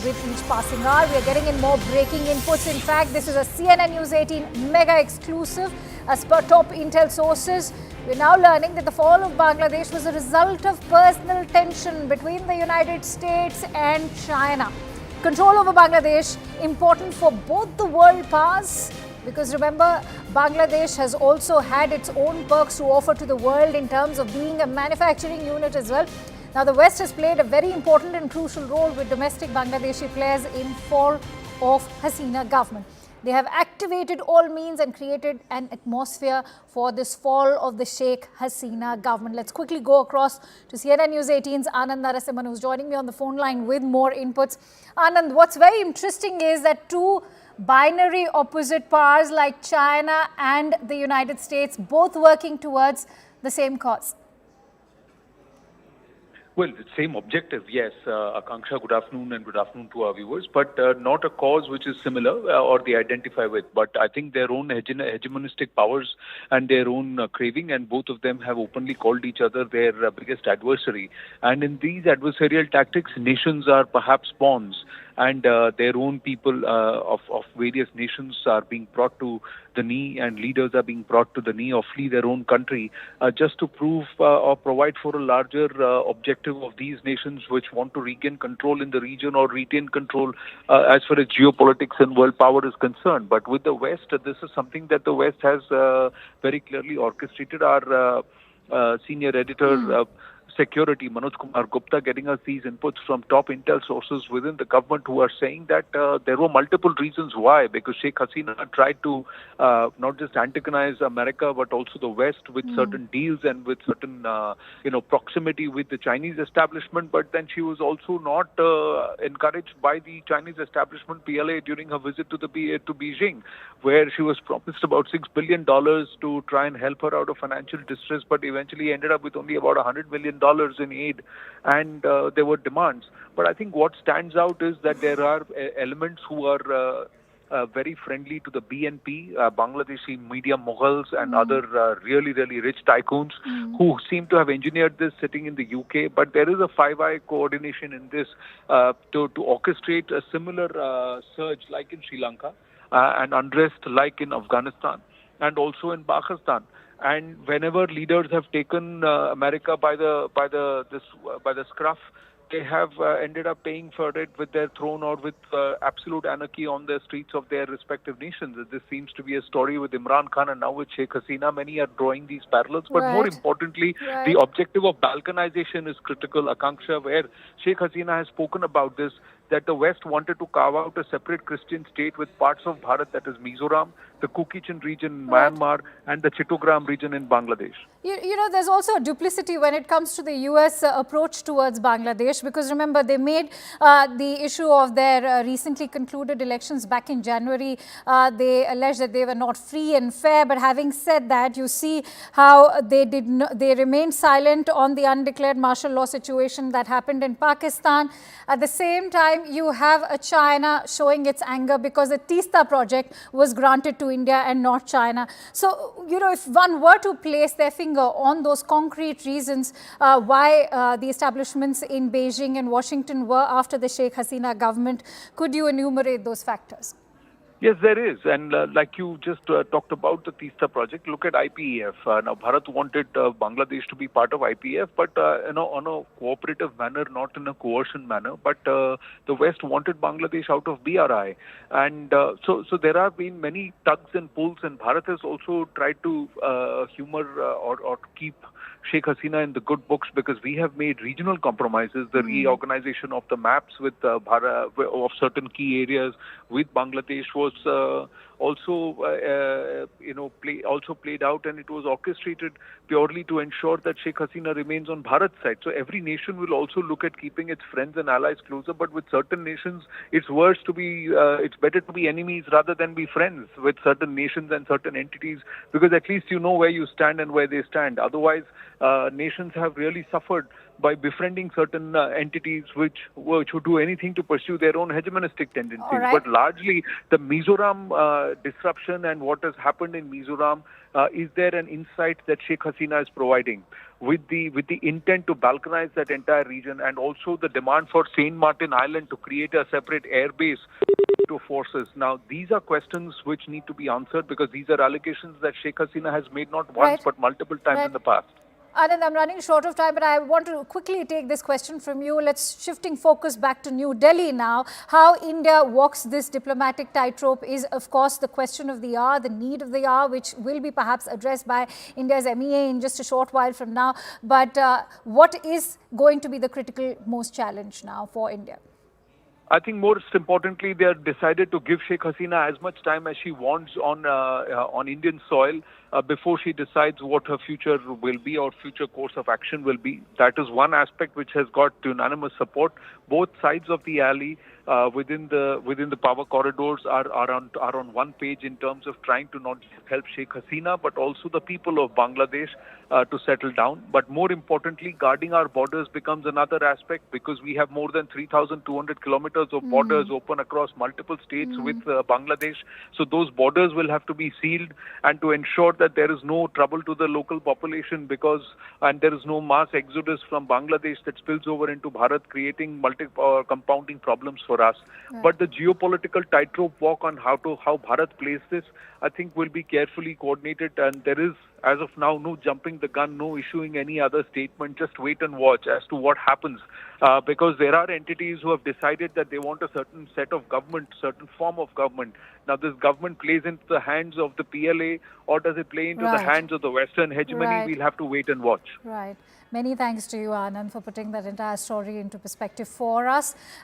with each passing hour. We are getting in more breaking inputs. In fact, this is a CNN News 18 mega exclusive. As per top intel sources, we're now learning that the fall of Bangladesh was a result of personal tension between the United States and China. Control over Bangladesh important for both the world powers, because remember, Bangladesh has also had its own perks to offer to the world in terms of being a manufacturing unit as well. Now, the West has played a very important and crucial role with domestic Bangladeshi players in fall of Hasina government. They have activated all means and created an atmosphere for this fall of the Sheikh Hasina government. Let's quickly go across to CNN News 18's Anand, who's joining me on the phone line with more inputs. Anand, what's very interesting is that two binary opposite powers like China and the United States, both working towards the same cause. Well, same objective, yes. Akanksha, good afternoon, and good afternoon to our viewers. But not a cause which is similar or they identify with. But I think their own hegemonistic powers and their own craving, and both of them have openly called each other their biggest adversary. And in these adversarial tactics, nations are perhaps pawns. And their own people of various nations are being brought to the knee, and leaders are being brought to the knee or flee their own country just to prove or provide for a larger objective of these nations which want to regain control in the region or retain control as far as geopolitics and world power is concerned. But with the West, this is something that the West has very clearly orchestrated. Our senior editor, Security, Manoj Kumar Gupta, getting us these inputs from top intel sources within the government who are saying that there were multiple reasons why, because Sheikh Hasina tried to not just antagonize America but also the West with certain deals and with certain proximity with the Chinese establishment. But then she was also not encouraged by the Chinese establishment, PLA, during her visit to Beijing, where she was promised about $6 billion to try and help her out of financial distress, but eventually ended up with only about $100 million in aid, and there were demands. But I think what stands out is that there are elements who are very friendly to the BNP, Bangladeshi media moguls and other really, really rich tycoons who seem to have engineered this sitting in the UK. But there is a five-eye coordination in this to orchestrate a similar surge like in Sri Lanka and unrest like in Afghanistan and also in Pakistan. And whenever leaders have taken America by the scruff, they have ended up paying for it with their throne or with absolute anarchy on the streets of their respective nations. This seems to be a story with Imran Khan and now with Sheikh Hasina. Many are drawing these parallels. But more importantly, the objective of balkanization is critical, Akanksha, where Sheikh Hasina has spoken about this, that the West wanted to carve out a separate Christian state with parts of Bharat, that is Mizoram, the Kukichin region in Myanmar, and the Chittagong region in Bangladesh. You know, there's also a duplicity when it comes to the US approach towards Bangladesh, because remember, they made the issue of their recently concluded elections back in January. They alleged that they were not free and fair. But having said that, you see how they remained silent on the undeclared martial law situation that happened in Pakistan. At the same time, you have China showing its anger because the Teesta project was granted to India and not China. So, you know, if one were to place their finger on those concrete reasons why the establishments in Beijing and Washington were after the Sheikh Hasina government, could you enumerate those factors? Yes, there is. And like you just talked about the Teesta project, look at IPEF. Now, Bharat wanted Bangladesh to be part of IPEF, but on a cooperative manner, not in a coercion manner. But the West wanted Bangladesh out of BRI. And so there have been many tugs and pulls, and Bharat has also tried to humor or keep Sheikh Hasina in the good books, because we have made regional compromises, the reorganization of the maps with Bharat, of certain key areas with Bangladesh was also played out, and it was orchestrated purely to ensure that Sheikh Hasina remains on Bharat's side. So every nation will also look at keeping its friends and allies closer, but with certain nations, it's better to be enemies rather than be friends with certain nations and certain entities, because at least you know where you stand and where they stand. Otherwise, nations have really suffered by befriending certain entities which would do anything to pursue their own hegemonistic tendencies. All right. But largely, the Mizoram disruption and what has happened in Mizoram, is there an insight that Sheikh Hasina is providing with the intent to balkanize that entire region, and also the demand for Saint Martin Island to create a separate airbase to forces? Now, these are questions which need to be answered, because these are allegations that Sheikh Hasina has made not once but multiple times in the past. Anand, I'm running short of time, but I want to quickly take this question from you. Let's shifting focus back to New Delhi now. How India walks this diplomatic tightrope is, of course, the question of the hour, the need of the hour, which will be perhaps addressed by India's MEA in just a short while from now. But what is going to be the critical most challenge now for India? I think most importantly, they have decided to give Sheikh Hasina as much time as she wants on Indian soil before she decides what her future will be or future course of action will be. That is one aspect which has got unanimous support. Both sides of the alley within the power corridors are on one page in terms of trying to not help Sheikh Hasina, but also the people of Bangladesh to settle down. But more importantly, guarding our borders becomes another aspect, because we have more than 3,200 kilometers of borders open across multiple states with Bangladesh. So those borders will have to be sealed, and to ensure that there is no trouble to the local population, and there is no mass exodus from Bangladesh that spills over into Bharat, creating compounding problems for us. Right. But the geopolitical tightrope walk on how Bharat plays this, I think, will be carefully coordinated, and there is, as of now, no jumping the gun, no issuing any other statement. Just wait and watch as to what happens, because there are entities who have decided that they want a certain set of government, certain form of government. Now, this government plays into the hands of the PLA, or does it play into the hands of the Western hegemony? We'll have to wait and watch. Right. Many thanks to you, Anand, for putting that entire story into perspective for us.